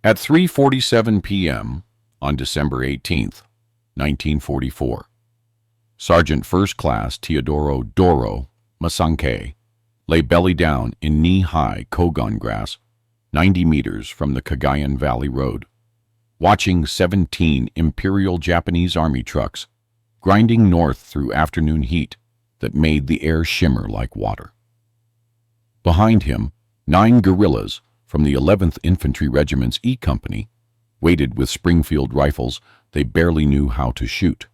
At 3:47 p.m. on December 18th, 1944, Sergeant First Class Teodoro Doro Masankay lay belly down in knee-high Kogon grass 90 meters from the Cagayan Valley Road, watching 17 Imperial Japanese Army trucks grinding north through afternoon heat that made the air shimmer like water. Behind him, 9 guerrillas from the 11th Infantry Regiment's E Company waited with Springfield rifles they barely knew how to shoot,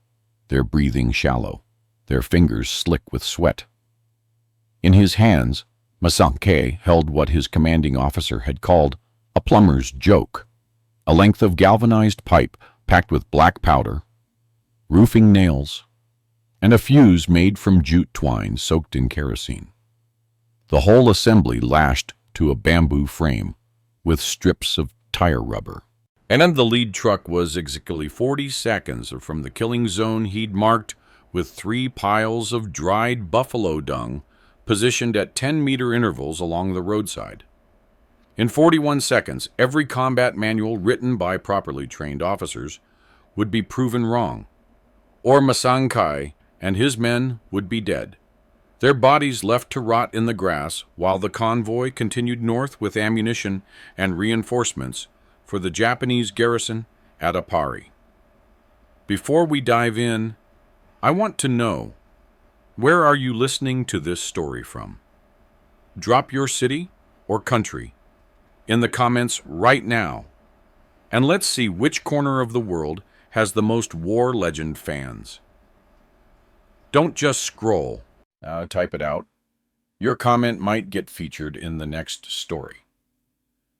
their breathing shallow, their fingers slick with sweat. In his hands, Masankay held what his commanding officer had called a plumber's joke, a length of galvanized pipe packed with black powder, roofing nails, and a fuse made from jute twine soaked in kerosene. The whole assembly lashed to a bamboo frame with strips of tire rubber. And then the lead truck was exactly 40 seconds from the killing zone he'd marked with 3 piles of dried buffalo dung positioned at 10-meter intervals along the roadside. In 41 seconds, every combat manual written by properly trained officers would be proven wrong, or Masankay and his men would be dead, their bodies left to rot in the grass while the convoy continued north with ammunition and reinforcements for the Japanese garrison at Apari. Before we dive in, I want to know, where are you listening to this story from? Drop your city or country in the comments right now, and let's see which corner of the world has the most war legend fans. Don't just scroll. Type it out. Your comment might get featured in the next story.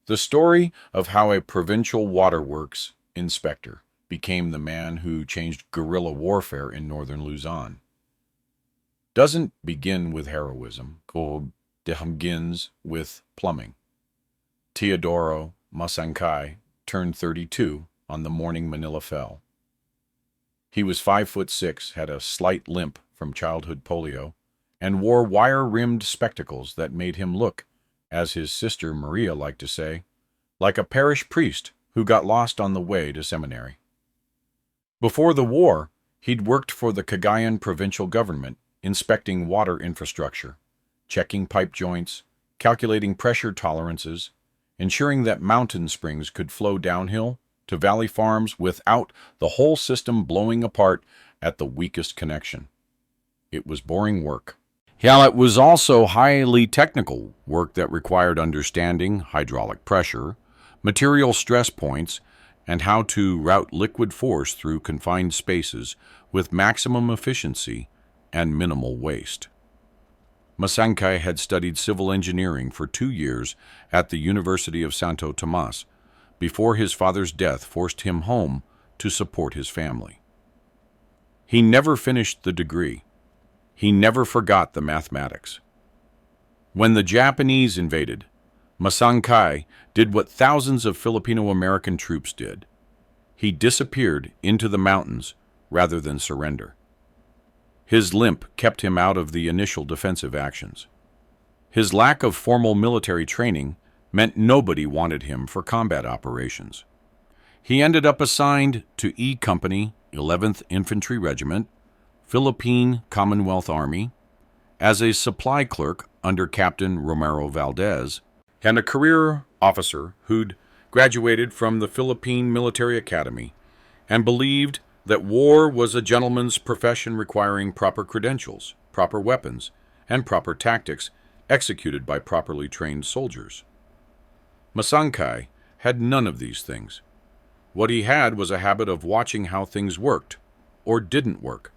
The story of how a provincial waterworks inspector became the man who changed guerrilla warfare in northern Luzon doesn't begin with heroism, it begins with plumbing. Teodoro Masankay turned 32 on the morning Manila fell. He was 5'6", had a slight limp from childhood polio, and wore wire-rimmed spectacles that made him look, as his sister Maria liked to say, like a parish priest who got lost on the way to seminary. Before the war, he'd worked for the Cagayan provincial government, inspecting water infrastructure, checking pipe joints, calculating pressure tolerances, ensuring that mountain springs could flow downhill to valley farms without the whole system blowing apart at the weakest connection. It was boring work. Yeah, it was also highly technical work that required understanding hydraulic pressure, material stress points, and how to route liquid force through confined spaces with maximum efficiency and minimal waste. Masankay had studied civil engineering for 2 years at the University of Santo Tomas before his father's death forced him home to support his family. He never finished the degree. He never forgot the mathematics. When the Japanese invaded, Masankay did what thousands of Filipino-American troops did. He disappeared into the mountains rather than surrender. His limp kept him out of the initial defensive actions. His lack of formal military training meant nobody wanted him for combat operations. He ended up assigned to E Company, 11th Infantry Regiment, Philippine Commonwealth Army, as a supply clerk under Captain Romero Valdez, and a career officer who'd graduated from the Philippine Military Academy and believed that war was a gentleman's profession requiring proper credentials, proper weapons, and proper tactics executed by properly trained soldiers. Masankay had none of these things. What he had was a habit of watching how things worked, or didn't work.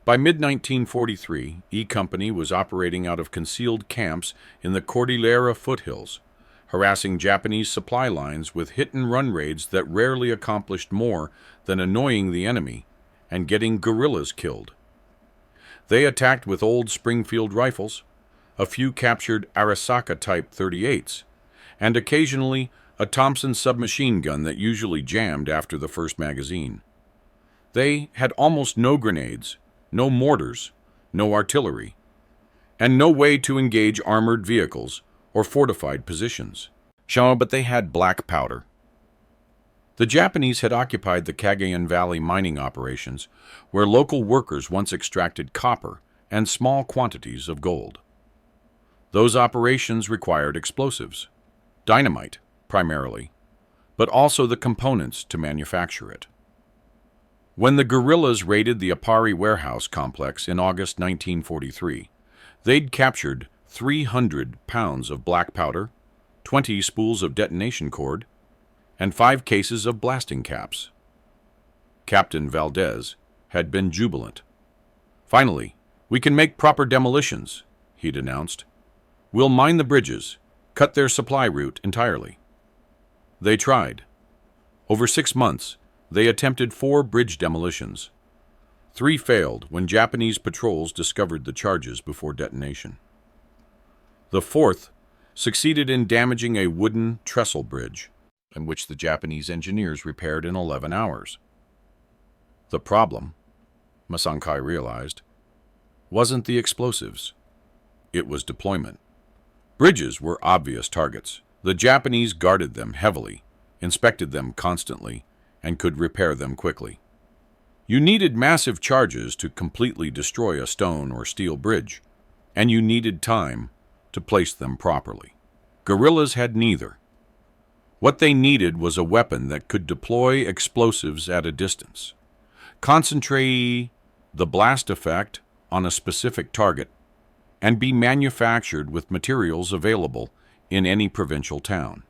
By mid-1943, E Company was operating out of concealed camps in the Cordillera foothills, harassing Japanese supply lines with hit-and-run raids that rarely accomplished more than annoying the enemy and getting guerrillas killed. They attacked with old Springfield rifles, a few captured Arisaka-type .38s, and occasionally a Thompson submachine gun that usually jammed after the first magazine. They had almost no grenades, no mortars, no artillery, and no way to engage armored vehicles or fortified positions. But they had black powder. The Japanese had occupied the Cagayan Valley mining operations, where local workers once extracted copper and small quantities of gold. Those operations required explosives, dynamite primarily, but also the components to manufacture it. When the guerrillas raided the Apari warehouse complex in August 1943, they'd captured 300 pounds of black powder, 20 spools of detonation cord, and 5 cases of blasting caps. Captain Valdez had been jubilant. "Finally, we can make proper demolitions," he'd announced. "We'll mine the bridges, cut their supply route entirely." They tried. Over 6 months, they attempted 4 bridge demolitions. 3 failed when Japanese patrols discovered the charges before detonation. The 4th succeeded in damaging a wooden trestle bridge, in which the Japanese engineers repaired in 11 hours. The problem, Masankai realized, wasn't the explosives. It was deployment. Bridges were obvious targets. The Japanese guarded them heavily, inspected them constantly, and could repair them quickly. You needed massive charges to completely destroy a stone or steel bridge, and you needed time to place them properly. Guerrillas had neither. What they needed was a weapon that could deploy explosives at a distance, concentrate the blast effect on a specific target, and be manufactured with materials available in any provincial town.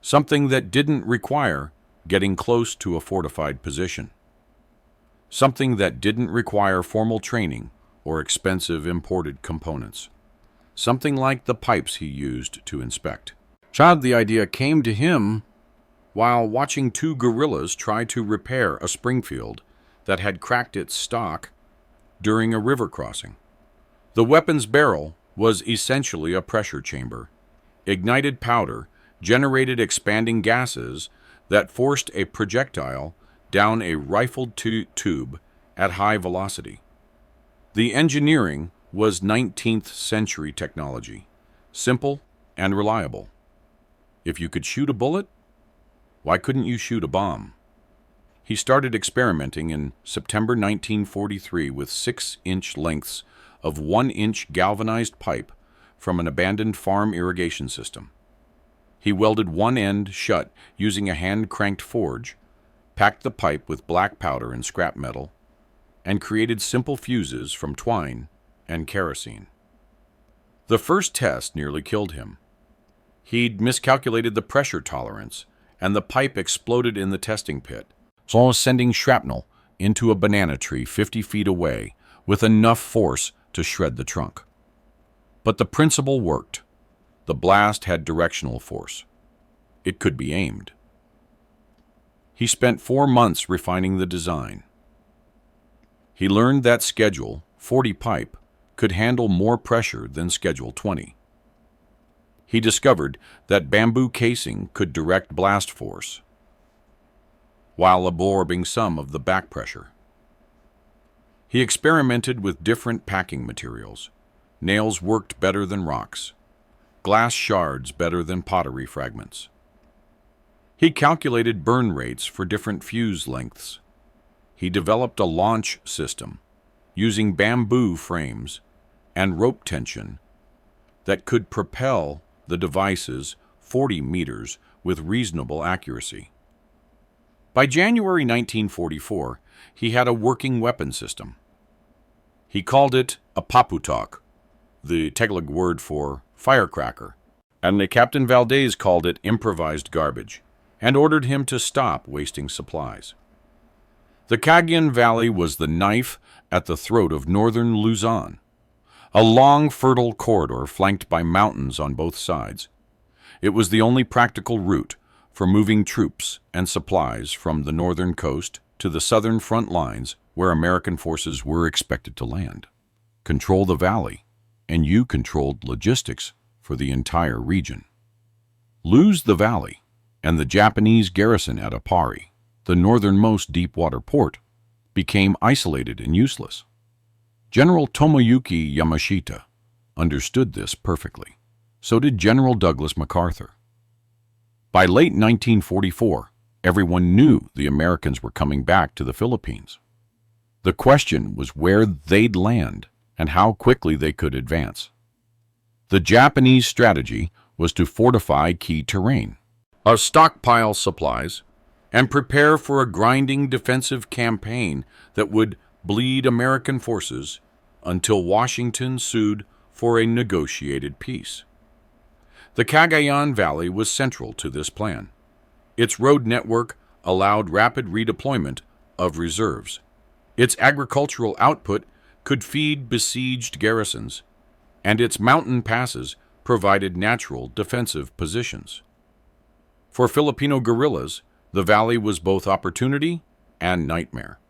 Something that didn't require getting close to a fortified position. Something that didn't require formal training or expensive imported components. Something like the pipes he used to inspect. The idea came to him while watching 2 guerrillas try to repair a Springfield that had cracked its stock during a river crossing. The weapon's barrel was essentially a pressure chamber. Ignited powder generated expanding gases that forced a projectile down a rifled tube at high velocity. The engineering was 19th century technology, simple and reliable. If you could shoot a bullet, why couldn't you shoot a bomb? He started experimenting in September 1943 with 6-inch lengths of 1-inch galvanized pipe from an abandoned farm irrigation system. He welded one end shut using a hand-cranked forge, packed the pipe with black powder and scrap metal, and created simple fuses from twine and kerosene. The first test nearly killed him. He'd miscalculated the pressure tolerance, and the pipe exploded in the testing pit, sending shrapnel into a banana tree 50 feet away with enough force to shred the trunk. But the principle worked. The blast had directional force. It could be aimed. He spent 4 months refining the design. He learned that Schedule 40 pipe could handle more pressure than Schedule 20. He discovered that bamboo casing could direct blast force, while absorbing some of the back pressure. He experimented with different packing materials. Nails worked better than rocks, glass shards better than pottery fragments. He calculated burn rates for different fuse lengths. He developed a launch system using bamboo frames and rope tension that could propel the devices 40 meters with reasonable accuracy. By January 1944, he had a working weapon system. He called it a paputok, the Tagalog word for firecracker, and Captain Valdez called it improvised garbage, and ordered him to stop wasting supplies. The Cagayan Valley was the knife at the throat of northern Luzon, a long, fertile corridor flanked by mountains on both sides. It was the only practical route for moving troops and supplies from the northern coast to the southern front lines where American forces were expected to land. Control the valley, and you controlled logistics for the entire region. Lose the valley, and the Japanese garrison at Apari, the northernmost deep-water port, became isolated and useless. General Tomoyuki Yamashita understood this perfectly. So did General Douglas MacArthur. By late 1944, everyone knew the Americans were coming back to the Philippines. The question was where they'd land and how quickly they could advance. The Japanese strategy was to fortify key terrain, stockpile supplies, and prepare for a grinding defensive campaign that would bleed American forces until Washington sued for a negotiated peace. The Cagayan Valley was central to this plan. Its road network allowed rapid redeployment of reserves. Its agricultural output could feed besieged garrisons, and its mountain passes provided natural defensive positions. For Filipino guerrillas, the valley was both opportunity and nightmare.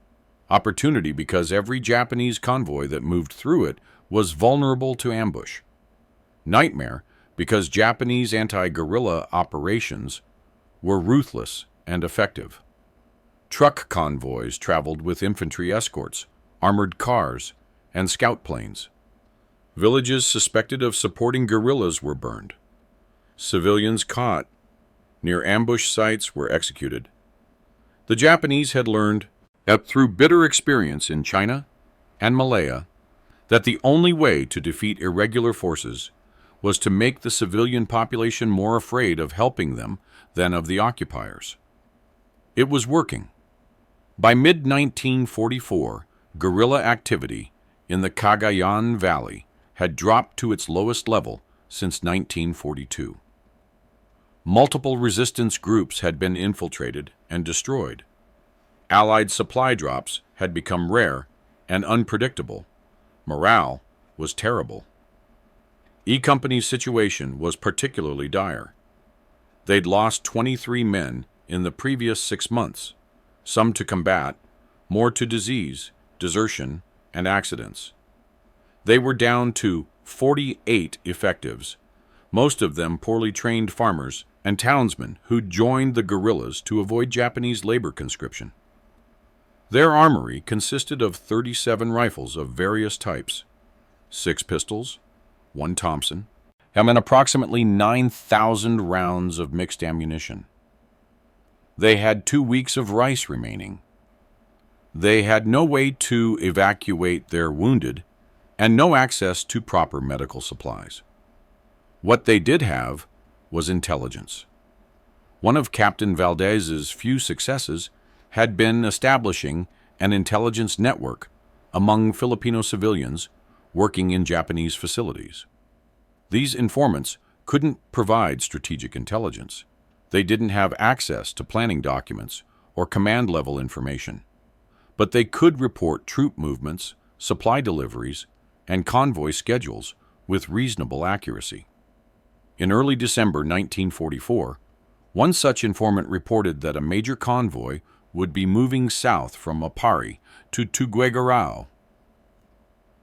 Opportunity because every Japanese convoy that moved through it was vulnerable to ambush. Nightmare because Japanese anti-guerrilla operations were ruthless and effective. Truck convoys traveled with infantry escorts, armored cars, and scout planes. Villages suspected of supporting guerrillas were burned. Civilians caught near ambush sites were executed. The Japanese had learned, through bitter experience in China and Malaya, that the only way to defeat irregular forces was to make the civilian population more afraid of helping them than of the occupiers. It was working. By mid-1944, guerrilla activity in the Cagayan Valley had dropped to its lowest level since 1942. Multiple resistance groups had been infiltrated and destroyed. Allied supply drops had become rare and unpredictable. Morale was terrible. E Company's situation was particularly dire. They'd lost 23 men in the previous 6 months, some to combat, more to disease, desertion, and accidents. They were down to 48 effectives, most of them poorly trained farmers and townsmen who'd joined the guerrillas to avoid Japanese labor conscription. Their armory consisted of 37 rifles of various types, 6 pistols, 1 Thompson, and approximately 9,000 rounds of mixed ammunition. They had 2 weeks of rice remaining. They had no way to evacuate their wounded and no access to proper medical supplies. What they did have was intelligence. One of Captain Valdez's few successes had been establishing an intelligence network among Filipino civilians working in Japanese facilities. These informants couldn't provide strategic intelligence. They didn't have access to planning documents or command-level information, but they could report troop movements, supply deliveries, and convoy schedules with reasonable accuracy. In early December 1944, one such informant reported that a major convoy would be moving south from Apari to Tuguegarao.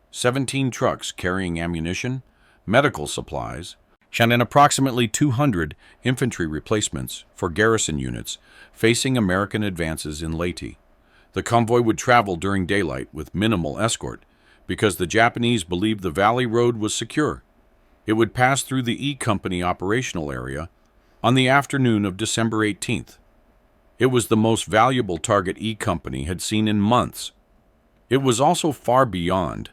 17 trucks carrying ammunition, medical supplies, and approximately 200 infantry replacements for garrison units facing American advances in Leyte. The convoy would travel during daylight with minimal escort because the Japanese believed the valley road was secure. It would pass through the E Company operational area on the afternoon of December 18th. It was the most valuable target E Company had seen in months. It was also far beyond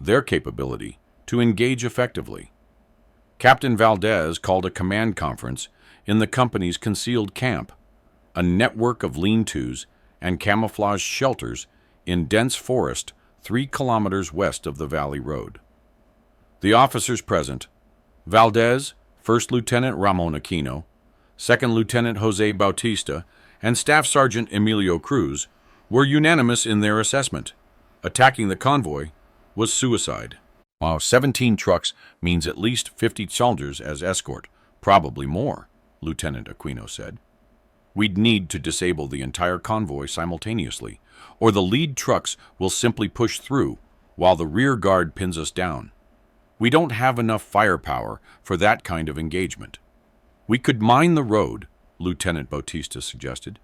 their capability to engage effectively. Captain Valdez called a command conference in the company's concealed camp, a network of lean-tos and camouflaged shelters in dense forest 3 kilometers west of the Valley Road. The officers present, Valdez, First Lieutenant Ramon Aquino, Second Lieutenant Jose Bautista, and Staff Sergeant Emilio Cruz, were unanimous in their assessment. Attacking the convoy was suicide. While 17 trucks means at least 50 soldiers as escort, probably more, Lieutenant Aquino said. We'd need to disable the entire convoy simultaneously, or the lead trucks will simply push through while the rear guard pins us down. We don't have enough firepower for that kind of engagement. We could mine the road, Lieutenant Bautista suggested.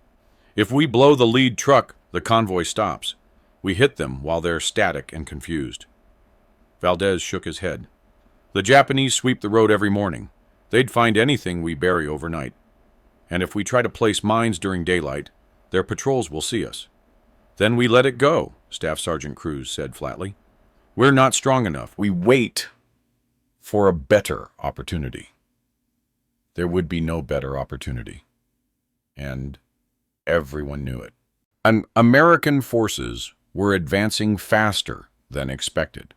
If we blow the lead truck, the convoy stops. We hit them while they're static and confused. Valdez shook his head. The Japanese sweep the road every morning. They'd find anything we bury overnight. And if we try to place mines during daylight, their patrols will see us. Then we let it go, Staff Sergeant Cruz said flatly. We're not strong enough. We wait for a better opportunity. There would be no better opportunity. And everyone knew it. American forces were advancing faster than expected.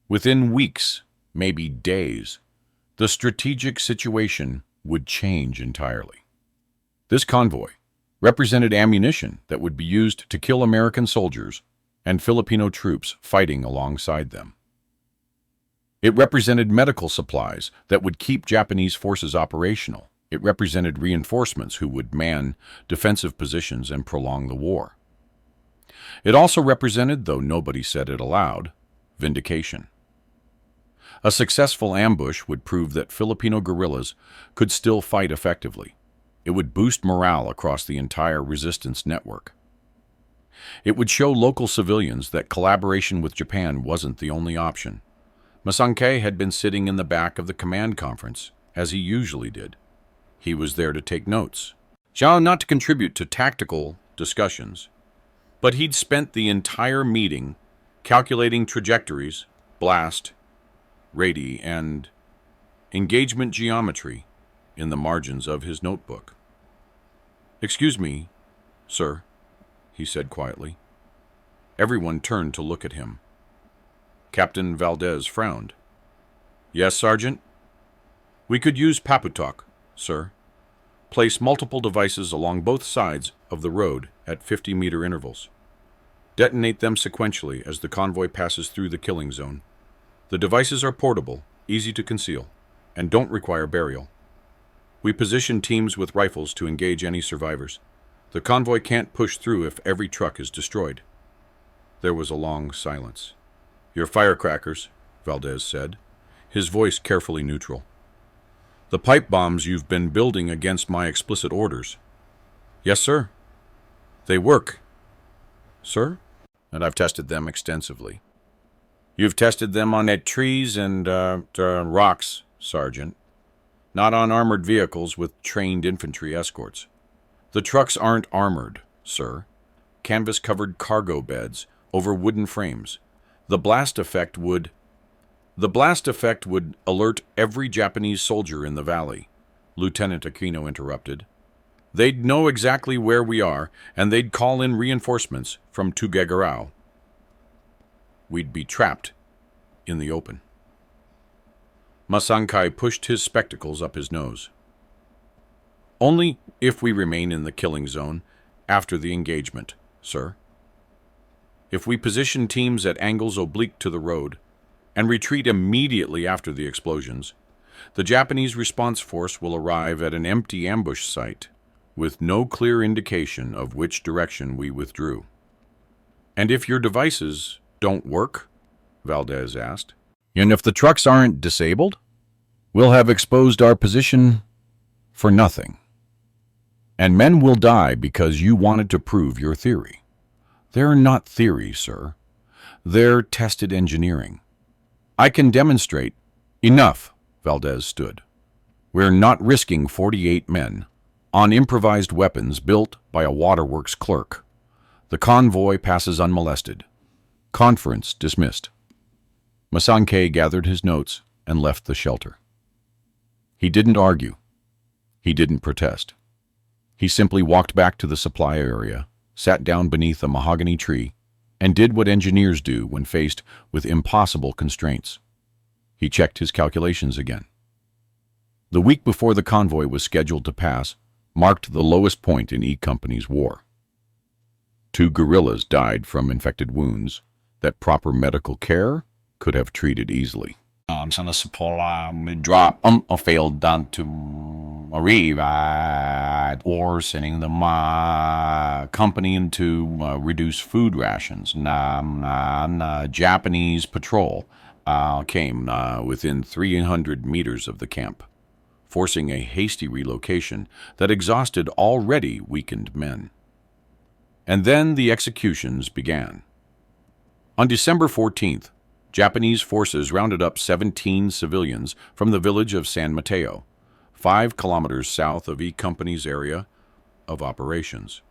Within weeks, maybe days, the strategic situation would change entirely. This convoy represented ammunition that would be used to kill American soldiers and Filipino troops fighting alongside them. It represented medical supplies that would keep Japanese forces operational. It represented reinforcements who would man defensive positions and prolong the war. It also represented, though nobody said it aloud, vindication. A successful ambush would prove that Filipino guerrillas could still fight effectively. It would boost morale across the entire resistance network. It would show local civilians that collaboration with Japan wasn't the only option. Masankei had been sitting in the back of the command conference, as he usually did. He was there to take notes. Not to contribute to tactical discussions, but he'd spent the entire meeting calculating trajectories, blast, radii, and engagement geometry in the margins of his notebook. "Excuse me, sir," he said quietly. Everyone turned to look at him. Captain Valdez frowned. "Yes, Sergeant?" "We could use Paputok, sir. Place multiple devices along both sides of the road at 50-meter intervals. Detonate them sequentially as the convoy passes through the killing zone. The devices are portable, easy to conceal, and don't require burial. We position teams with rifles to engage any survivors. The convoy can't push through if every truck is destroyed." There was a long silence. "Your firecrackers," Valdez said, his voice carefully neutral. "The pipe bombs you've been building against my explicit orders." "Yes, sir." "They work." "Sir?" "And I've tested them extensively." "You've tested them on trees and rocks, Sergeant. Not on armored vehicles with trained infantry escorts. The trucks aren't armored, sir. Canvas-covered cargo beds over wooden frames. The blast effect would alert every Japanese soldier in the valley," Lieutenant Aquino interrupted. "They'd know exactly where we are, and they'd call in reinforcements from Tuguegarao. We'd be trapped in the open." Masankei pushed his spectacles up his nose. "Only if we remain in the killing zone after the engagement, sir. If we position teams at angles oblique to the road and retreat immediately after the explosions, the Japanese response force will arrive at an empty ambush site with no clear indication of which direction we withdrew." "And if your devices don't work?" Valdez asked. "And if the trucks aren't disabled? We'll have exposed our position for nothing. And men will die because you wanted to prove your theory. They're not theories, sir. They're tested engineering. I can demonstrate." "Enough," Valdez stood. "We're not risking 48 men on improvised weapons built by a waterworks clerk. The convoy passes unmolested. Conference dismissed." Masankei gathered his notes and left the shelter. He didn't argue. He didn't protest. He simply walked back to the supply area, sat down beneath a mahogany tree, and did what engineers do when faced with impossible constraints. He checked his calculations again. The week before the convoy was scheduled to pass marked the lowest point in E Company's war. 2 guerrillas died from infected wounds that proper medical care could have treated easily. Some of the supply drop failed down to arrive or sending them company into reduce food rations. Japanese patrol came within 300 meters of the camp, forcing a hasty relocation that exhausted already weakened men. And then the executions began. On December 14th, Japanese forces rounded up 17 civilians from the village of San Mateo, 5 kilometers south of E Company's area of operations.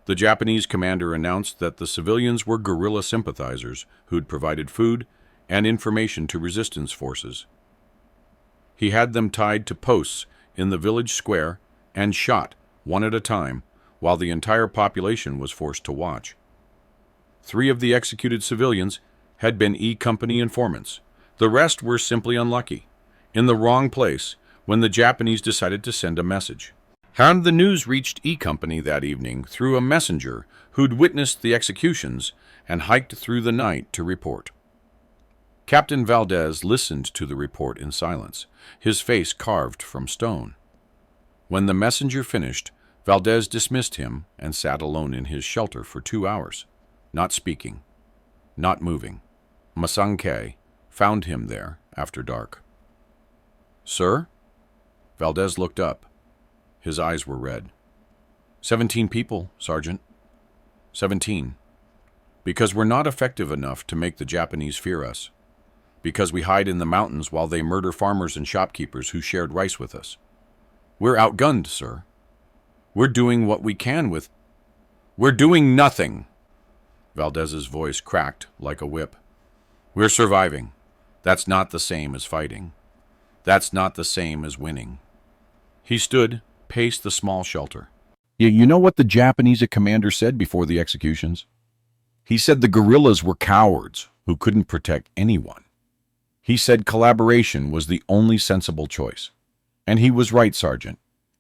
The Japanese commander announced that the civilians were guerrilla sympathizers who'd provided food and information to resistance forces. He had them tied to posts in the village square and shot one at a time while the entire population was forced to watch. 3 of the executed civilians had been E Company informants. The rest were simply unlucky, in the wrong place when the Japanese decided to send a message. How the news reached E Company that evening through a messenger who'd witnessed the executions and hiked through the night to report. Captain Valdez listened to the report in silence, his face carved from stone. When the messenger finished, Valdez dismissed him and sat alone in his shelter for 2 hours, not speaking, not moving. Masankei found him there after dark. "Sir?" Valdez looked up. His eyes were red. 17 people, Sergeant. 17. Because we're not effective enough to make the Japanese fear us. Because we hide in the mountains while they murder farmers and shopkeepers who shared rice with us. We're outgunned, sir. We're doing what we can with... We're doing nothing! Valdez's voice cracked like a whip. We're surviving. That's not the same as fighting. That's not the same as winning. He stood, paced the small shelter. You know what the Japanese commander said before the executions? He said the guerrillas were cowards who couldn't protect anyone. He said collaboration was the only sensible choice. And he was right, Sergeant.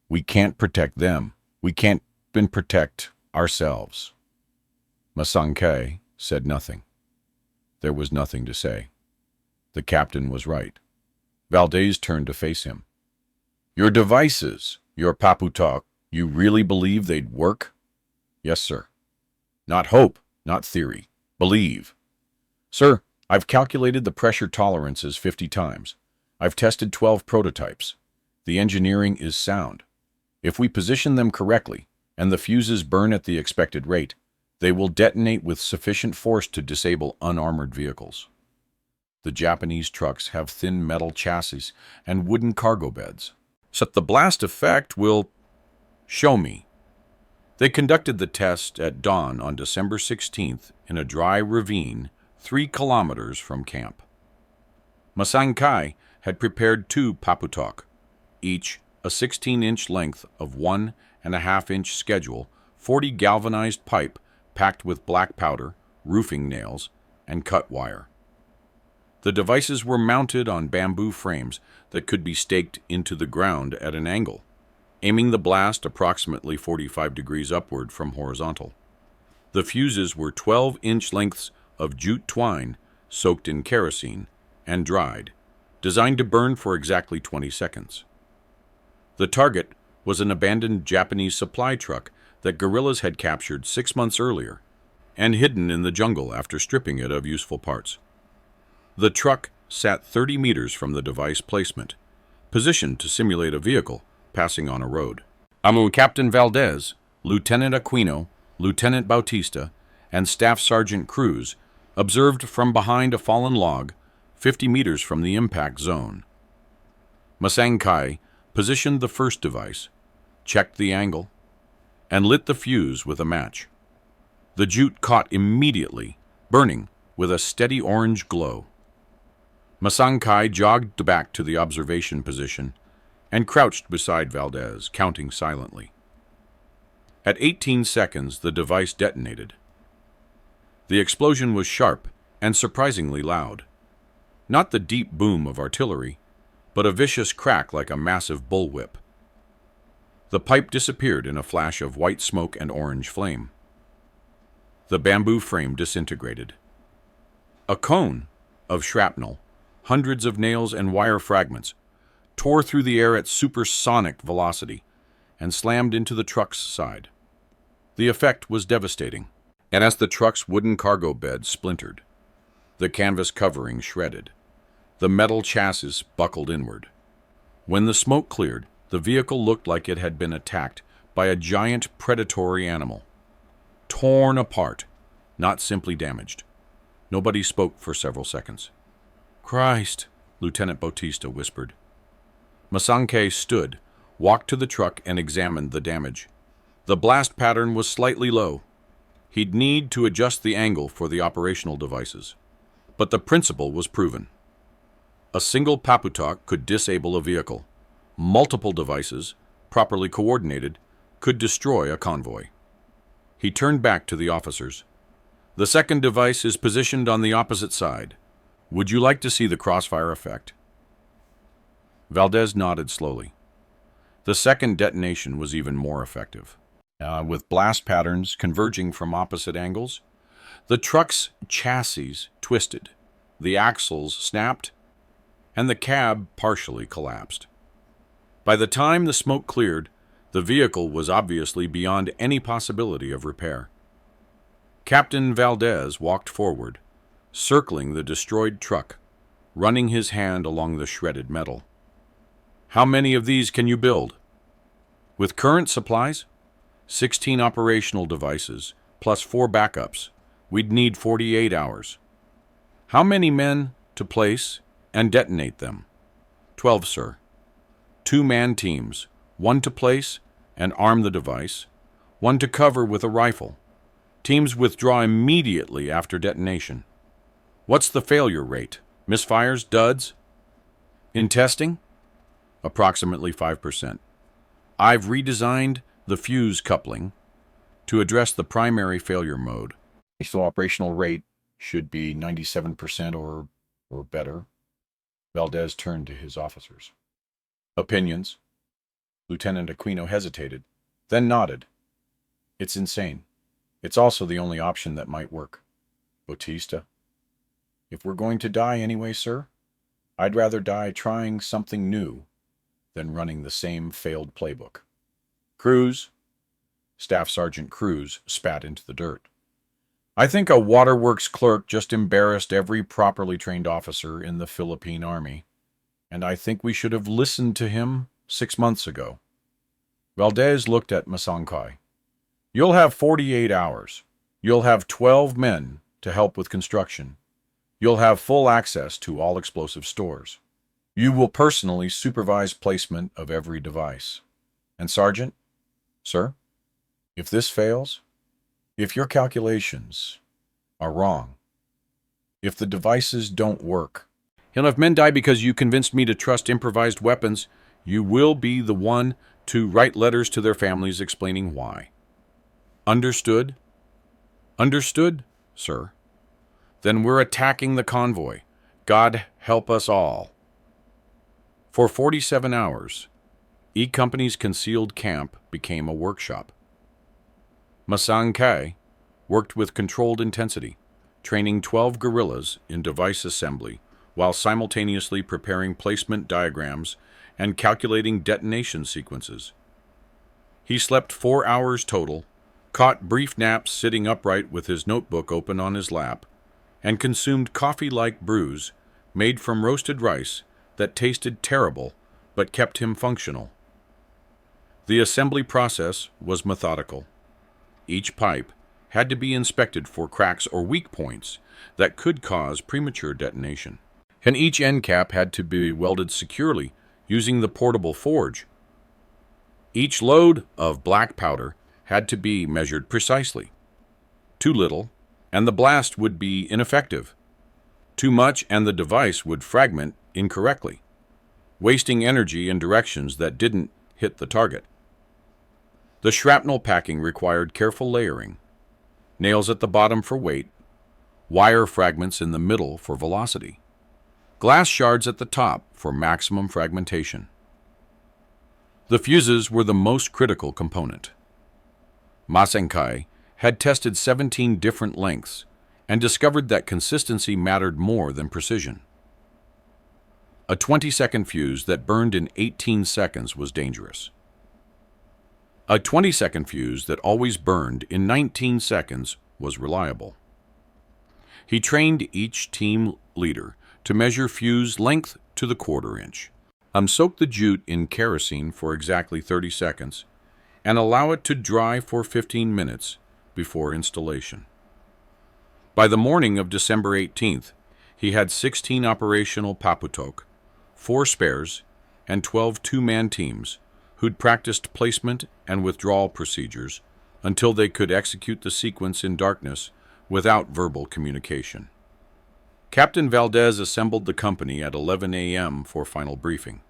We can't protect them. We can't even protect ourselves. Masankei said nothing. There was nothing to say. The captain was right. Valdez turned to face him. Your devices, your paputok, you really believe they'd work? Yes, sir. Not hope, not theory. Believe. Sir, I've calculated the pressure tolerances 50 times. I've tested 12 prototypes. The engineering is sound. If we position them correctly, and the fuses burn at the expected rate, they will detonate with sufficient force to disable unarmored vehicles. The Japanese trucks have thin metal chassis and wooden cargo beds. So the blast effect will... Show me. They conducted the test at dawn on December 16th in a dry ravine 3 kilometers from camp. Masankei had prepared 2 paputok, each a 16-inch length of 1.5-inch schedule, 40 galvanized pipe packed with black powder, roofing nails, and cut wire. The devices were mounted on bamboo frames that could be staked into the ground at an angle, aiming the blast approximately 45 degrees upward from horizontal. The fuses were 12-inch lengths of jute twine soaked in kerosene and dried, designed to burn for exactly 20 seconds. The target was an abandoned Japanese supply truck that guerrillas had captured 6 months earlier and hidden in the jungle after stripping it of useful parts. The truck sat 30 meters from the device placement, positioned to simulate a vehicle passing on a road. Captain Valdez, Lieutenant Aquino, Lieutenant Bautista, and Staff Sergeant Cruz observed from behind a fallen log 50 meters from the impact zone. Masankei positioned the first device, checked the angle, and lit the fuse with a match. The jute caught immediately, burning with a steady orange glow. Masankei jogged back to the observation position and crouched beside Valdez, counting silently. At 18 seconds, the device detonated. The explosion was sharp and surprisingly loud. Not the deep boom of artillery, but a vicious crack like a massive bullwhip. The pipe disappeared in a flash of white smoke and orange flame. The bamboo frame disintegrated. A cone of shrapnel, hundreds of nails and wire fragments, tore through the air at supersonic velocity and slammed into the truck's side. The effect was devastating, and as the truck's wooden cargo bed splintered, the canvas covering shredded, the metal chassis buckled inward. When the smoke cleared, the vehicle looked like it had been attacked by a giant predatory animal. Torn apart, not simply damaged. Nobody spoke for several seconds. Christ, Lieutenant Bautista whispered. Masanke stood, walked to the truck, and examined the damage. The blast pattern was slightly low. He'd need to adjust the angle for the operational devices. But the principle was proven. A single paputok could disable a vehicle. Multiple devices, properly coordinated, could destroy a convoy. He turned back to the officers. The second device is positioned on the opposite side. Would you like to see the crossfire effect? Valdez nodded slowly. The second detonation was even more effective. With blast patterns converging from opposite angles, the truck's chassis twisted, the axles snapped, and the cab partially collapsed. By the time the smoke cleared, the vehicle was obviously beyond any possibility of repair. Captain Valdez walked forward, circling the destroyed truck, running his hand along the shredded metal. How many of these can you build? With current supplies, 16 operational devices, plus 4 backups, we'd need 48 hours. How many men to place and detonate them? 12, sir. 2-man teams, 1 to place and arm the device, 1 to cover with a rifle. Teams withdraw immediately after detonation. What's the failure rate? Misfires, duds? In testing? Approximately 5%. I've redesigned the fuse coupling to address the primary failure mode. So operational rate should be 97% or better. Valdez turned to his officers. Opinions? Lieutenant Aquino hesitated, then nodded. It's insane. It's also the only option that might work. Bautista? If we're going to die anyway, sir, I'd rather die trying something new than running the same failed playbook. Cruz? Staff Sergeant Cruz spat into the dirt. I think a waterworks clerk just embarrassed every properly trained officer in the Philippine Army, and I think we should have listened to him 6 months ago. Valdez looked at Masankai. You'll have 48 hours. You'll have 12 men to help with construction. You'll have full access to all explosive stores. You will personally supervise placement of every device. And Sergeant, sir, if this fails, if your calculations are wrong, if the devices don't work, and if men die because you convinced me to trust improvised weapons, you will be the one to write letters to their families explaining why. Understood? Understood, sir. Then we're attacking the convoy. God help us all. For 47 hours, E Company's concealed camp became a workshop. Masankai worked with controlled intensity, training 12 guerrillas in device assembly while simultaneously preparing placement diagrams and calculating detonation sequences. He slept 4 hours total, caught brief naps sitting upright with his notebook open on his lap, and consumed coffee-like brews made from roasted rice that tasted terrible but kept him functional. The assembly process was methodical. Each pipe had to be inspected for cracks or weak points that could cause premature detonation, and each end cap had to be welded securely using the portable forge. Each load of black powder had to be measured precisely. Too little, and the blast would be ineffective. Too much, and the device would fragment incorrectly, wasting energy in directions that didn't hit the target. The shrapnel packing required careful layering, nails at the bottom for weight, wire fragments in the middle for velocity, glass shards at the top for maximum fragmentation. The fuses were the most critical component. Masankai had tested 17 different lengths and discovered that consistency mattered more than precision. A 20-second fuse that burned in 18 seconds was dangerous. A 20-second fuse that always burned in 19 seconds was reliable. He trained each team leader to measure fuse length to the quarter inch. Soak the jute in kerosene for exactly 30 seconds and allow it to dry for 15 minutes before installation. By the morning of December 18th, he had 16 operational paputok, 4 spares, and 12 two-man teams who'd practiced placement and withdrawal procedures until they could execute the sequence in darkness without verbal communication. Captain Valdez assembled the company at 11 a.m. for final briefing.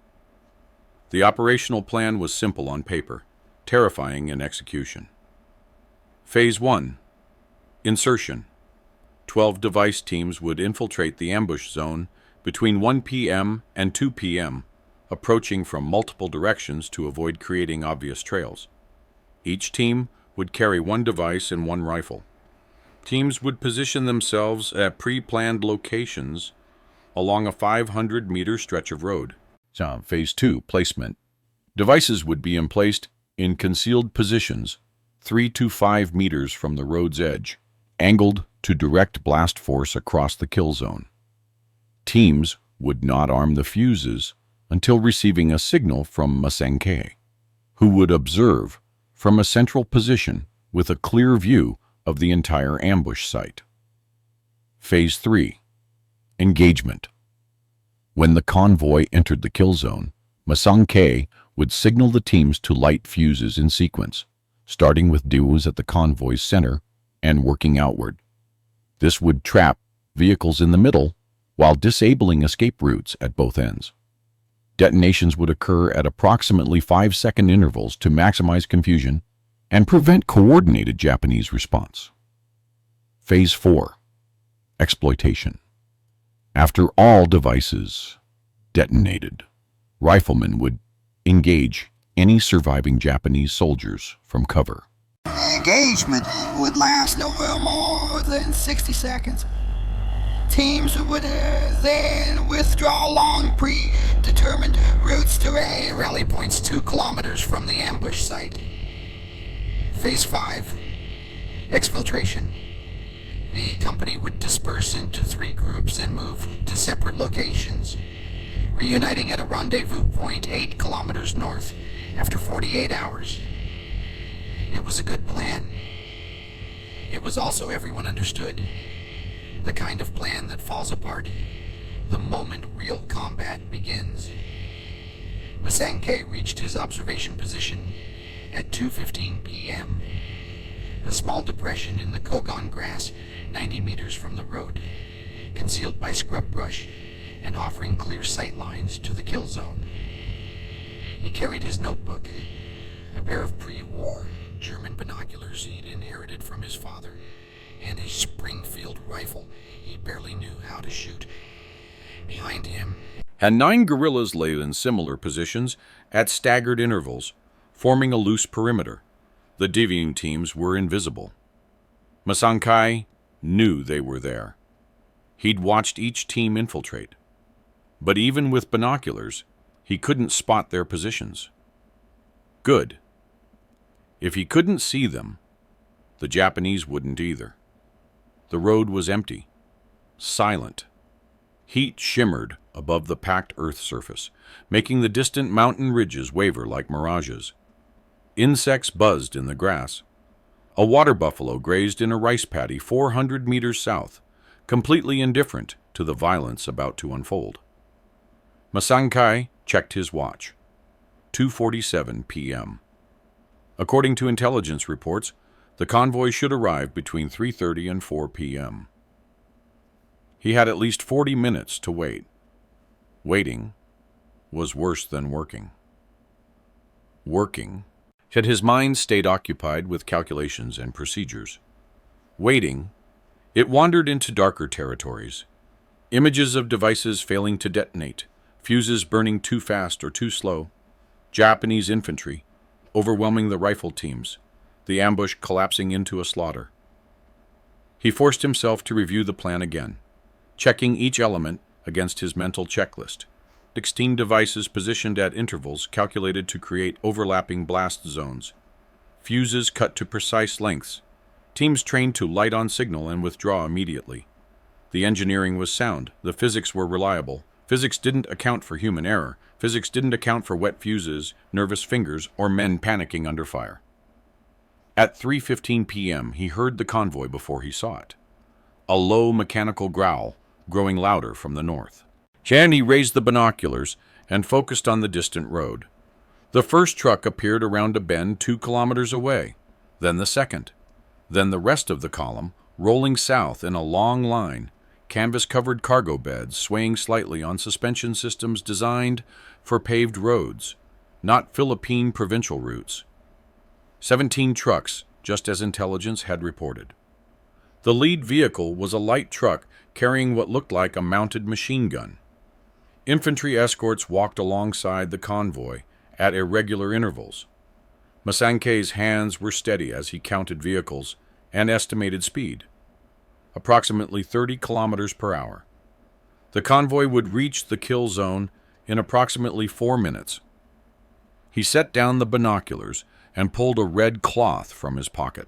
The operational plan was simple on paper, terrifying in execution. Phase 1. Insertion. 12 device teams would infiltrate the ambush zone between 1 p.m. and 2 p.m., approaching from multiple directions to avoid creating obvious trails. Each team would carry one device and one rifle. Teams would position themselves at pre-planned locations along a 500-meter stretch of road. Phase 2, placement. Devices would be emplaced in concealed positions 3 to 5 meters from the road's edge, angled to direct blast force across the kill zone. Teams would not arm the fuses until receiving a signal from Masanke, who would observe from a central position with a clear view of the entire ambush site. Phase 3. Engagement. When the convoy entered the kill zone, Masanke would signal the teams to light fuses in sequence, starting with duos at the convoy's center and working outward. This would trap vehicles in the middle while disabling escape routes at both ends. Detonations would occur at approximately 5-second intervals to maximize confusion and prevent coordinated Japanese response. Phase 4. Exploitation. After all devices detonated, riflemen would engage any surviving Japanese soldiers from cover. Engagement would last no more than 60 seconds. Teams would then withdraw along predetermined routes to rally points 2 kilometers from the ambush site. Phase 5. Exfiltration. The company would disperse into 3 groups and move to separate locations, reuniting at a rendezvous point 8 kilometers north after 48 hours. It was a good plan. It was also, everyone understood, the kind of plan that falls apart the moment real combat begins. Masanke reached his observation position at 2:15 p.m. A small depression in the Kogon grass 90 meters from the road, concealed by scrub brush and offering clear sight lines to the kill zone. He carried his notebook, a pair of pre-war German binoculars he'd inherited from his father, and a Springfield rifle he barely knew how to shoot. Behind him, and 9 guerrillas lay in similar positions at staggered intervals, forming a loose perimeter. The division teams were invisible. Masankai knew they were there. He'd watched each team infiltrate. But even with binoculars, he couldn't spot their positions. Good. If he couldn't see them, the Japanese wouldn't either. The road was empty, silent. Heat shimmered above the packed earth surface, making the distant mountain ridges waver like mirages. Insects buzzed in the grass. A water buffalo grazed in a rice paddy 400 meters south, completely indifferent to the violence about to unfold. Masankai checked his watch. 2:47 p.m. According to intelligence reports, the convoy should arrive between 3:30 and 4 p.m. He had at least 40 minutes to wait. Waiting was worse than working. Working, yet his mind stayed occupied with calculations and procedures. Waiting, it wandered into darker territories. Images of devices failing to detonate, fuses burning too fast or too slow, Japanese infantry overwhelming the rifle teams, the ambush collapsing into a slaughter. He forced himself to review the plan again, checking each element against his mental checklist. 16 devices positioned at intervals calculated to create overlapping blast zones. Fuses cut to precise lengths. Teams trained to light on signal and withdraw immediately. The engineering was sound. The physics were reliable. Physics didn't account for human error. Physics didn't account for wet fuses, nervous fingers, or men panicking under fire. At 3:15 p.m., he heard the convoy before he saw it. A low mechanical growl, growing louder from the north. Then he raised the binoculars and focused on the distant road. The first truck appeared around a bend 2 kilometers away, then the second, then the rest of the column, rolling south in a long line, canvas-covered cargo beds swaying slightly on suspension systems designed for paved roads, not Philippine provincial routes. 17 trucks, just as intelligence had reported. The lead vehicle was a light truck carrying what looked like a mounted machine gun. Infantry escorts walked alongside the convoy at irregular intervals. Masankei's hands were steady as he counted vehicles and estimated speed. Approximately 30 kilometers per hour. The convoy would reach the kill zone in approximately 4 minutes. He set down the binoculars and pulled a red cloth from his pocket.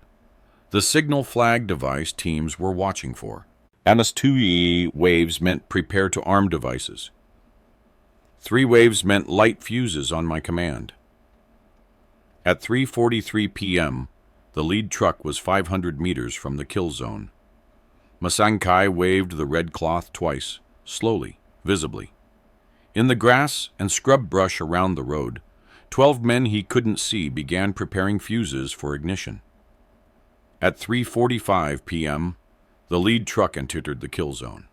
The signal flag device teams were watching for. Anas 2E waves meant prepare to arm devices. 3 waves meant light fuses on my command. At 3:43 p.m., the lead truck was 500 meters from the kill zone. Masankei waved the red cloth twice, slowly, visibly. In the grass and scrub brush around the road, 12 men he couldn't see began preparing fuses for ignition. At 3:45 p.m., the lead truck entered the kill zone.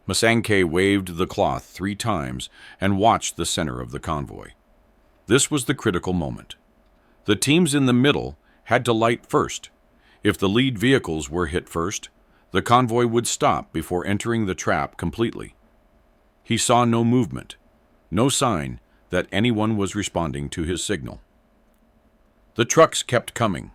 Masankei waved the cloth 3 times and watched the center of the convoy. This was the critical moment. The teams in the middle had to light first. If the lead vehicles were hit first, the convoy would stop before entering the trap completely. He saw no movement, no sign that anyone was responding to his signal. The trucks kept coming.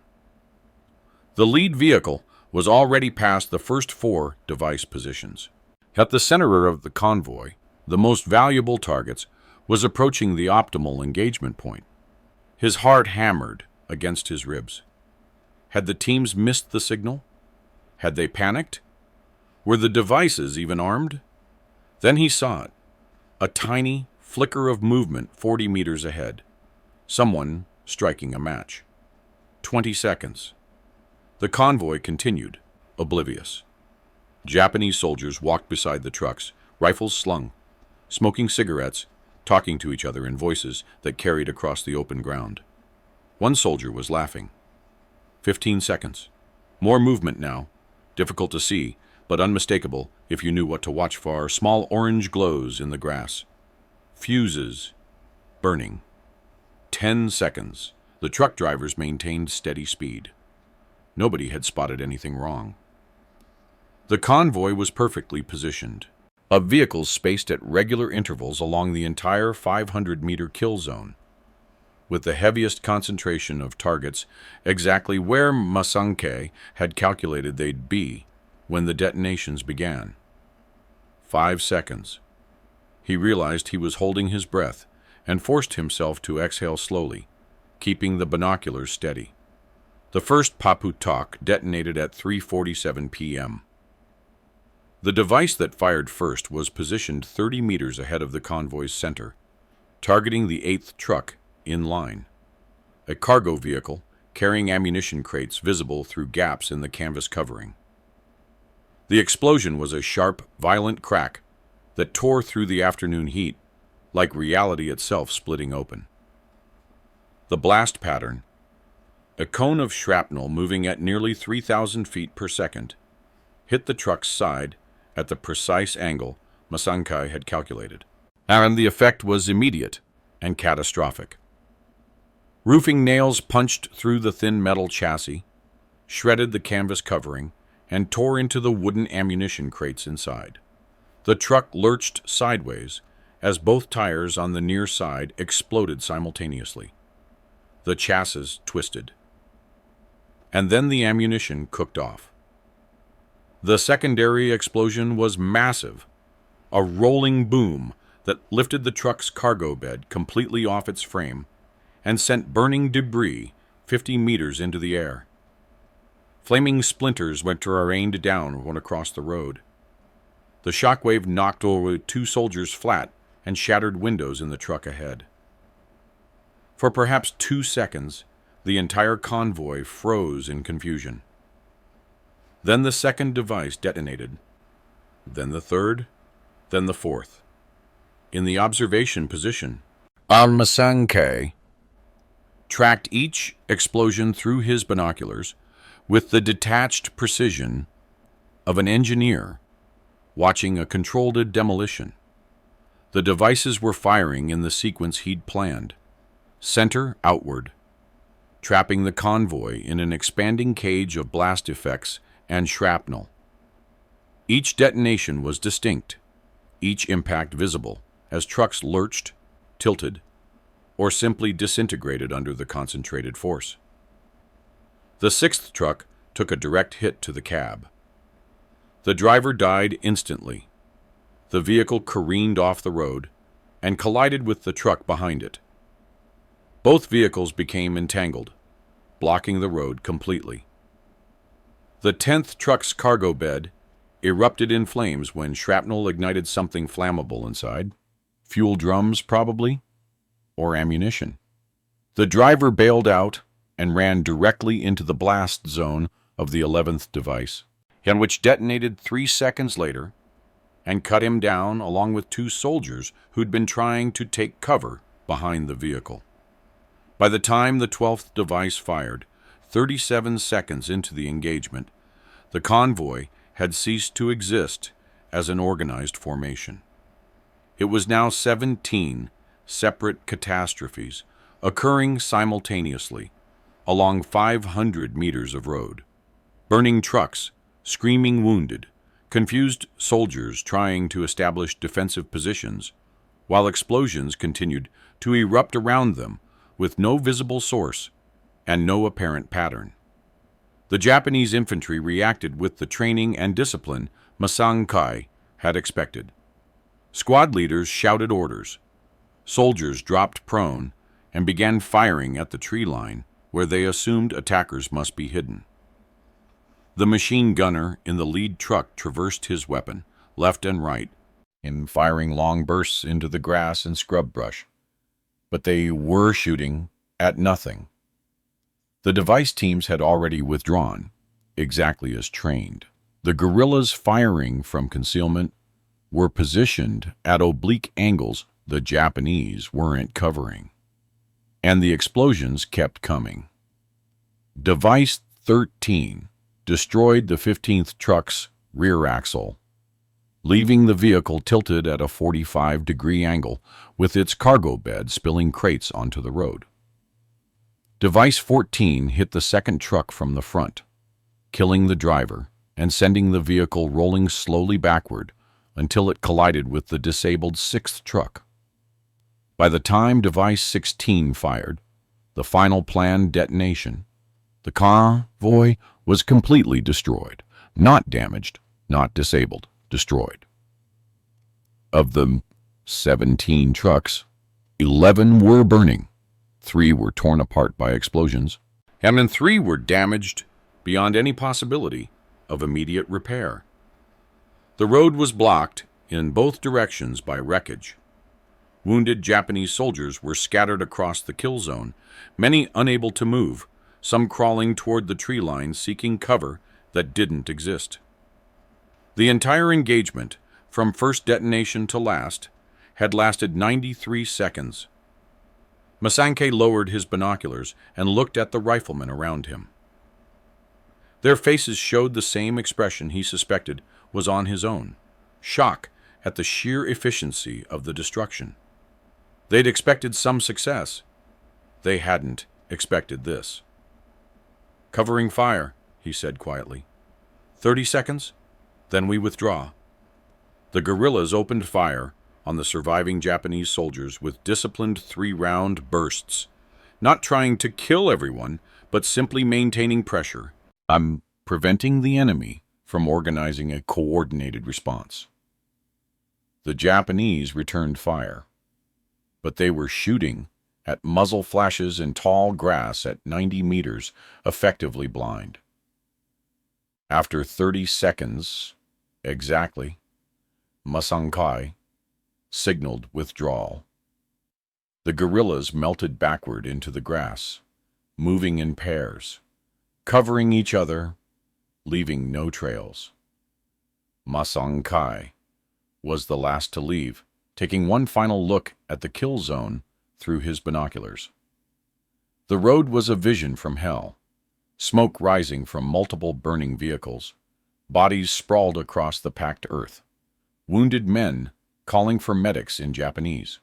The lead vehicle was already past the first 4 device positions. At the center of the convoy, the most valuable targets was approaching the optimal engagement point. His heart hammered against his ribs. Had the teams missed the signal? Had they panicked? Were the devices even armed? Then he saw it, a tiny flicker of movement 40 meters ahead. Someone striking a match. 20 seconds. The convoy continued, oblivious. Japanese soldiers walked beside the trucks, rifles slung, smoking cigarettes, talking to each other in voices that carried across the open ground. One soldier was laughing. 15 seconds. More movement now. Difficult to see, but unmistakable if you knew what to watch for. Small orange glows in the grass. Fuses. Burning. 10 seconds. The truck drivers maintained steady speed. Nobody had spotted anything wrong. The convoy was perfectly positioned. Of vehicles spaced at regular intervals along the entire 500-meter kill zone, with the heaviest concentration of targets exactly where Masankei had calculated they'd be when the detonations began. 5 seconds. He realized he was holding his breath and forced himself to exhale slowly, keeping the binoculars steady. The first Paputok detonated at 3:47 p.m. The device that fired first was positioned 30 meters ahead of the convoy's center, targeting the 8th truck in line, a cargo vehicle carrying ammunition crates visible through gaps in the canvas covering. The explosion was a sharp, violent crack that tore through the afternoon heat, like reality itself splitting open. The blast pattern, a cone of shrapnel moving at nearly 3,000 feet per second, hit the truck's side at the precise angle Masankei had calculated. And the effect was immediate and catastrophic. Roofing nails punched through the thin metal chassis, shredded the canvas covering, and tore into the wooden ammunition crates inside. The truck lurched sideways as both tires on the near side exploded simultaneously. The chassis twisted. And then the ammunition cooked off. The secondary explosion was massive, a rolling boom that lifted the truck's cargo bed completely off its frame and sent burning debris 50 meters into the air. Flaming splinters went rained down one across the road. The shockwave knocked over 2 soldiers flat and shattered windows in the truck ahead. For perhaps 2 seconds, the entire convoy froze in confusion. Then the second device detonated, then the third, then the fourth. in the observation position. Masanke Tracked each explosion through his binoculars with the detached precision of an engineer watching a controlled demolition. The devices were firing in the sequence he'd planned, center outward, trapping the convoy in an expanding cage of blast effects and shrapnel. Each detonation was distinct, each impact visible, as trucks lurched, tilted, or simply disintegrated under the concentrated force. The sixth truck took a direct hit to the cab. The driver died instantly. The vehicle careened off the road and collided with the truck behind it. Both vehicles became entangled, blocking the road completely. The 10th truck's cargo bed erupted in flames when shrapnel ignited something flammable inside. Fuel drums, probably, or ammunition. The driver bailed out and ran directly into the blast zone of the 11th device, and which detonated 3 seconds later and cut him down along with 2 soldiers who'd been trying to take cover behind the vehicle. By the time the 12th device fired, 37 seconds into the engagement, the convoy had ceased to exist as an organized formation. It was now 17 separate catastrophes occurring simultaneously along 500 meters of road. Burning trucks, screaming wounded, confused soldiers trying to establish defensive positions, while explosions continued to erupt around them with no visible source and no apparent pattern. The Japanese infantry reacted with the training and discipline Masankai had expected. Squad leaders shouted orders. Soldiers dropped prone and began firing at the tree line where they assumed attackers must be hidden. The machine gunner in the lead truck traversed his weapon, left and right, in firing long bursts into the grass and scrub brush. But they were shooting at nothing. The device teams had already withdrawn, exactly as trained. The guerrillas firing from concealment were positioned at oblique angles the Japanese weren't covering. And the explosions kept coming. Device 13 destroyed the 15th truck's rear axle, leaving the vehicle tilted at a 45-degree angle with its cargo bed spilling crates onto the road. Device 14 hit the second truck from the front, killing the driver and sending the vehicle rolling slowly backward until it collided with the disabled 6th truck. By the time Device 16 fired, the final planned detonation, the convoy was completely destroyed, not damaged, not disabled, destroyed. Of the 17 trucks, 11 were burning, 3 were torn apart by explosions, and then 3 were damaged beyond any possibility of immediate repair. The road was blocked in both directions by wreckage. Wounded Japanese soldiers were scattered across the kill zone, many unable to move, some crawling toward the tree line seeking cover that didn't exist. The entire engagement, from first detonation to last, had lasted 93 seconds. Masanke lowered his binoculars and looked at the riflemen around him. Their faces showed the same expression he suspected was on his own, shock at the sheer efficiency of the destruction. They'd expected some success. They hadn't expected this. "Covering fire," he said quietly. 30 seconds, then we withdraw." The guerrillas opened fire on the surviving Japanese soldiers with disciplined 3-round bursts, not trying to kill everyone, but simply maintaining pressure. Preventing the enemy from organizing a coordinated response. The Japanese returned fire, but they were shooting at muzzle flashes in tall grass at 90 meters, effectively blind. After 30 seconds, exactly, Masankai signaled withdrawal. The guerrillas melted backward into the grass, moving in pairs, covering each other, leaving no trails. Masankai was the last to leave, taking one final look at the kill zone through his binoculars. The road was a vision from hell, smoke rising from multiple burning vehicles, bodies sprawled across the packed earth, wounded men calling for medics in Japanese.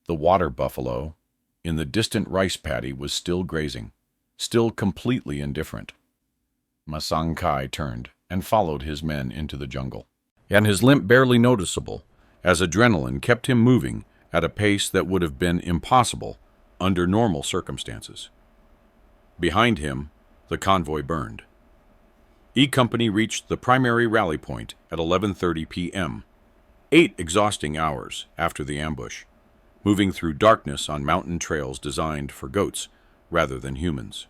The water buffalo in the distant rice paddy was still grazing, still completely indifferent. Masankai turned and followed his men into the jungle, and his limp barely noticeable as adrenaline kept him moving at a pace that would have been impossible under normal circumstances. Behind him, the convoy burned. E Company reached the primary rally point at 11:30 p.m., 8 exhausting hours after the ambush, moving through darkness on mountain trails designed for goats rather than humans.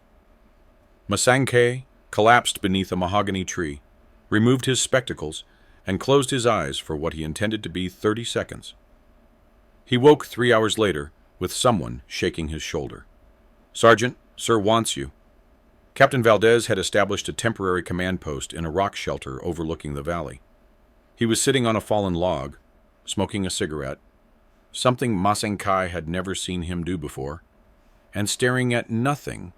Masankai collapsed beneath a mahogany tree, removed his spectacles, and closed his eyes for what he intended to be 30 seconds. He woke 3 hours later with someone shaking his shoulder. "Sergeant, sir wants you." Captain Valdez had established a temporary command post in a rock shelter overlooking the valley. He was sitting on a fallen log, smoking a cigarette, something Masankai had never seen him do before, and staring at nothing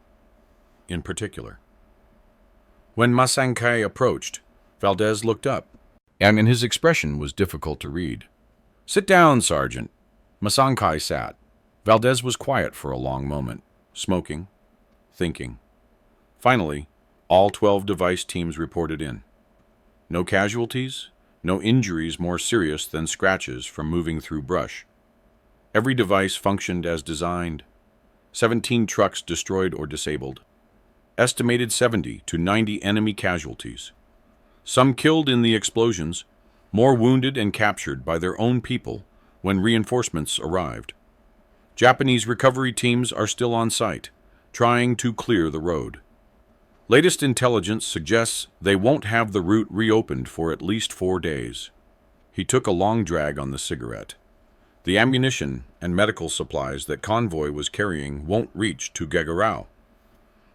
in particular. When Masankai approached, Valdez looked up, and in his expression was difficult to read. "Sit down, Sergeant." Masankai sat. Valdez was quiet for a long moment, smoking, thinking. Finally, all 12 device teams reported in. No casualties, no injuries more serious than scratches from moving through brush. Every device functioned as designed. 17 trucks destroyed or disabled. Estimated 70 to 90 enemy casualties. Some killed in the explosions, more wounded and captured by their own people when reinforcements arrived. Japanese recovery teams are still on site, trying to clear the road. Latest intelligence suggests they won't have the route reopened for at least 4 days. He took a long drag on the cigarette. The ammunition and medical supplies that convoy was carrying won't reach to Gegarao.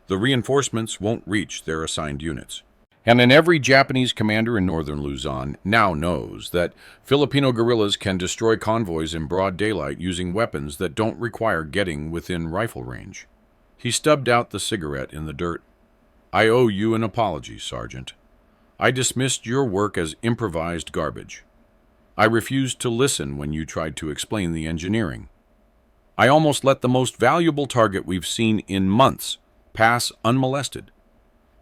The reinforcements won't reach their assigned units. And then every Japanese commander in northern Luzon now knows that Filipino guerrillas can destroy convoys in broad daylight using weapons that don't require getting within rifle range. He stubbed out the cigarette in the dirt. "I owe you an apology, Sergeant. I dismissed your work as improvised garbage. I refused to listen when you tried to explain the engineering. I almost let the most valuable target we've seen in months pass unmolested,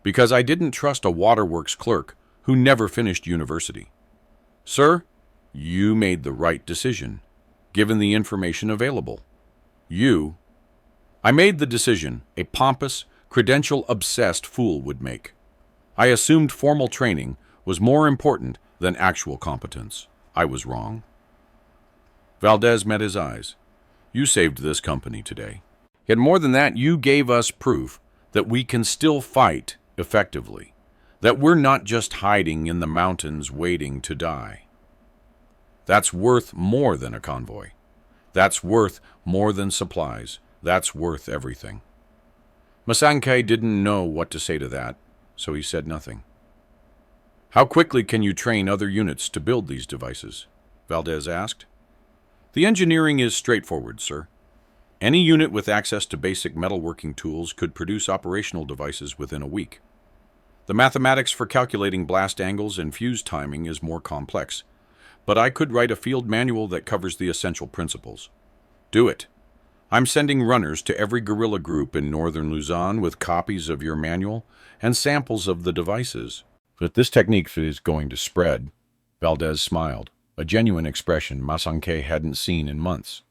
because I didn't trust a waterworks clerk who never finished university. Sir, you made the right decision, given the information available. I made the decision a pompous, credential-obsessed fool would make. I assumed formal training was more important than actual competence. I was wrong." Valdez met his eyes. "You saved this company today. Yet more than that, you gave us proof that we can still fight effectively, that we're not just hiding in the mountains waiting to die. That's worth more than a convoy. That's worth more than supplies. That's worth everything." Masankai didn't know what to say to that, so he said nothing. "How quickly can you train other units to build these devices?" Valdez asked. "The engineering is straightforward, sir. Any unit with access to basic metalworking tools could produce operational devices within a week. The mathematics for calculating blast angles and fuse timing is more complex, but I could write a field manual that covers the essential principles. Do it. I'm sending runners to every guerrilla group in northern Luzon with copies of your manual and samples of the devices." "But this technique is going to spread." Valdez smiled, a genuine expression Masankai hadn't seen in months.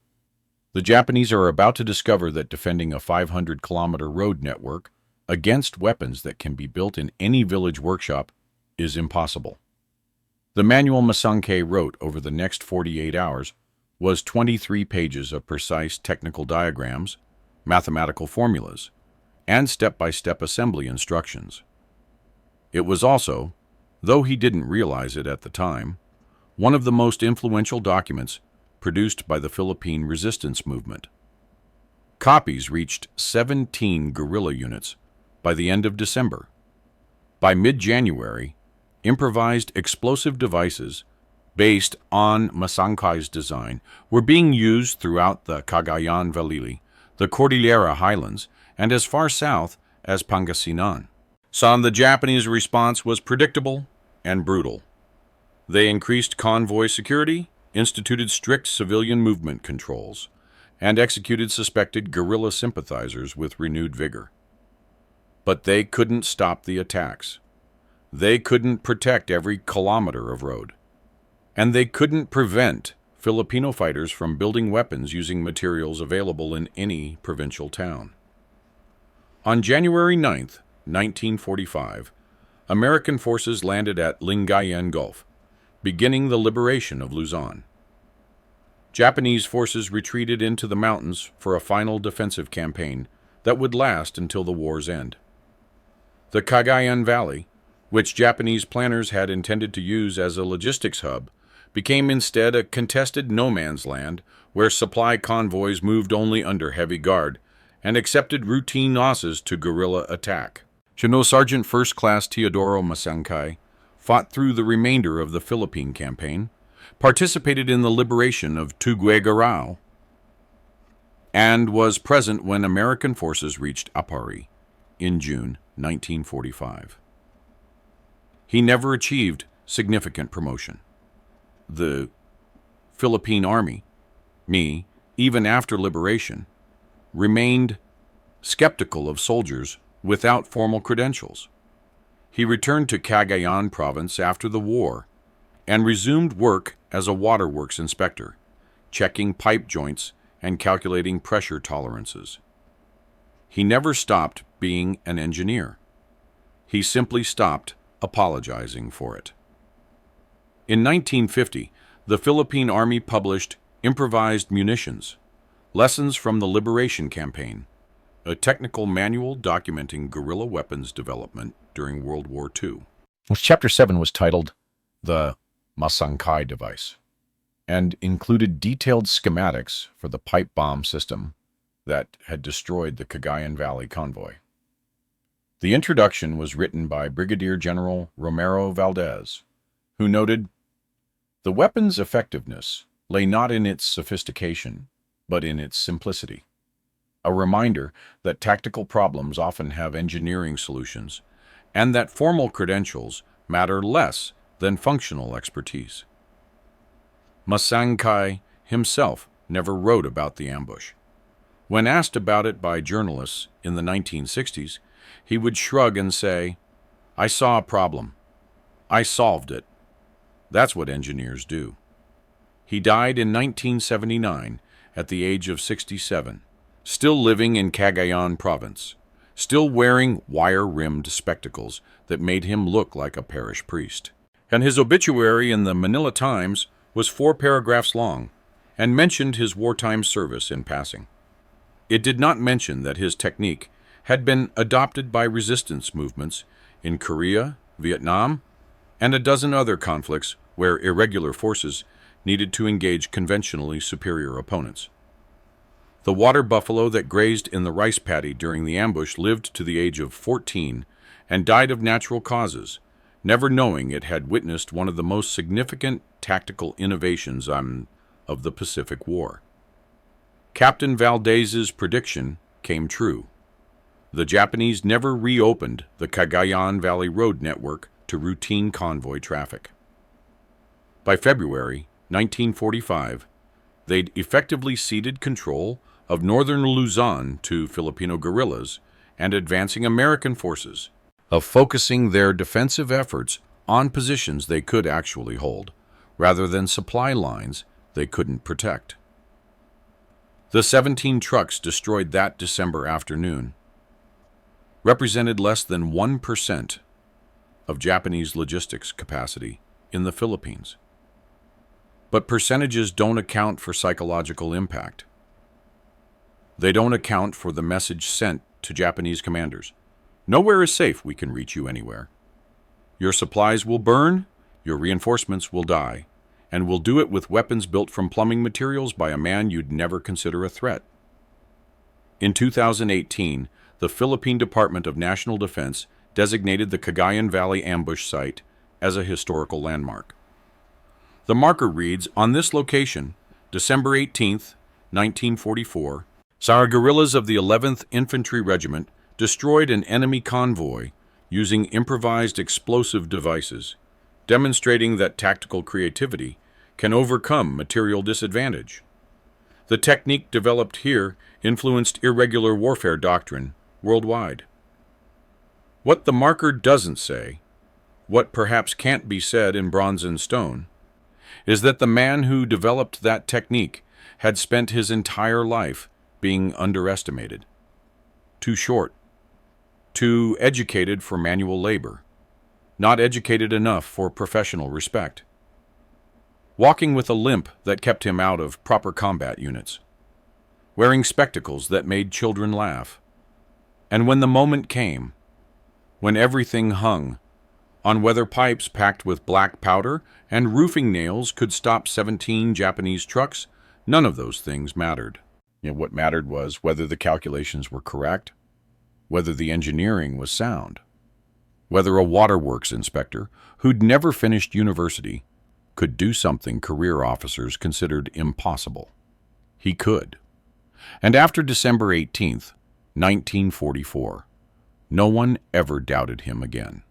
"The Japanese are about to discover that defending a 500-kilometer road network against weapons that can be built in any village workshop is impossible." The manual Masankai wrote over the next 48 hours was 23 pages of precise technical diagrams, mathematical formulas, and step-by-step assembly instructions. It was also, though he didn't realize it at the time, one of the most influential documents produced by the Philippine resistance movement. Copies reached 17 guerrilla units by the end of December. By mid-January, improvised explosive devices based on Masankai's design, were being used throughout the Cagayan Valley, the Cordillera Highlands, and as far south as Pangasinan. The Japanese response was predictable and brutal. They increased convoy security, instituted strict civilian movement controls, and executed suspected guerrilla sympathizers with renewed vigor. But they couldn't stop the attacks. They couldn't protect every kilometer of road. And they couldn't prevent Filipino fighters from building weapons using materials available in any provincial town. On January 9th, 1945, American forces landed at Lingayen Gulf, beginning the liberation of Luzon. Japanese forces retreated into the mountains for a final defensive campaign that would last until the war's end. The Cagayan Valley, which Japanese planners had intended to use as a logistics hub, became instead a contested no-man's land where supply convoys moved only under heavy guard and accepted routine losses to guerrilla attack. Sergeant First Class Teodoro Masankay fought through the remainder of the Philippine campaign, participated in the liberation of Tuguegarao, and was present when American forces reached Apari in June 1945. He never achieved significant promotion. The Philippine Army, even after liberation, remained skeptical of soldiers without formal credentials. He returned to Cagayan province after the war and resumed work as a waterworks inspector, checking pipe joints and calculating pressure tolerances. He never stopped being an engineer. He simply stopped apologizing for it. In 1950, the Philippine Army published Improvised Munitions, Lessons from the Liberation Campaign, a technical manual documenting guerrilla weapons development during World War II. Chapter 7 was titled The Masankay Device and included detailed schematics for the pipe bomb system that had destroyed the Cagayan Valley convoy. The introduction was written by Brigadier General Romero Valdez, who noted, "The weapon's effectiveness lay not in its sophistication, but in its simplicity. A reminder that tactical problems often have engineering solutions, and that formal credentials matter less than functional expertise." Masankay himself never wrote about the ambush. When asked about it by journalists in the 1960s, he would shrug and say, "I saw a problem. I solved it. That's what engineers do." He died in 1979 at the age of 67, still living in Cagayan province, still wearing wire-rimmed spectacles that made him look like a parish priest. And his obituary in the Manila Times was 4 paragraphs long and mentioned his wartime service in passing. It did not mention that his technique had been adopted by resistance movements in Korea, Vietnam, and a dozen other conflicts where irregular forces needed to engage conventionally superior opponents. The water buffalo that grazed in the rice paddy during the ambush lived to the age of 14 and died of natural causes, never knowing it had witnessed one of the most significant tactical innovations of the Pacific War. Captain Valdez's prediction came true. The Japanese never reopened the Cagayan Valley road network to routine convoy traffic. By February 1945, they'd effectively ceded control of northern Luzon to Filipino guerrillas and advancing American forces, of focusing their defensive efforts on positions they could actually hold, rather than supply lines they couldn't protect. The 17 trucks destroyed that December afternoon represented less than 1% of Japanese logistics capacity in the Philippines. But percentages don't account for psychological impact. They don't account for the message sent to Japanese commanders. Nowhere is safe. We can reach you anywhere. Your supplies will burn, your reinforcements will die, and we'll do it with weapons built from plumbing materials by a man you'd never consider a threat. In 2018, the Philippine Department of National Defense designated the Cagayan Valley ambush site as a historical landmark. The marker reads, on this location, December 18th, 1944, our guerrillas of the 11th Infantry Regiment destroyed an enemy convoy using improvised explosive devices, demonstrating that tactical creativity can overcome material disadvantage. The technique developed here influenced irregular warfare doctrine worldwide. What the marker doesn't say, what perhaps can't be said in bronze and stone, is that the man who developed that technique had spent his entire life being underestimated, too short, too educated for manual labor, not educated enough for professional respect, walking with a limp that kept him out of proper combat units, wearing spectacles that made children laugh, and when the moment came, when everything hung on whether pipes packed with black powder and roofing nails could stop 17 Japanese trucks, none of those things mattered. What mattered was whether the calculations were correct, whether the engineering was sound, whether a waterworks inspector who'd never finished university could do something career officers considered impossible. He could. And after December 18th, 1944, no one ever doubted him again.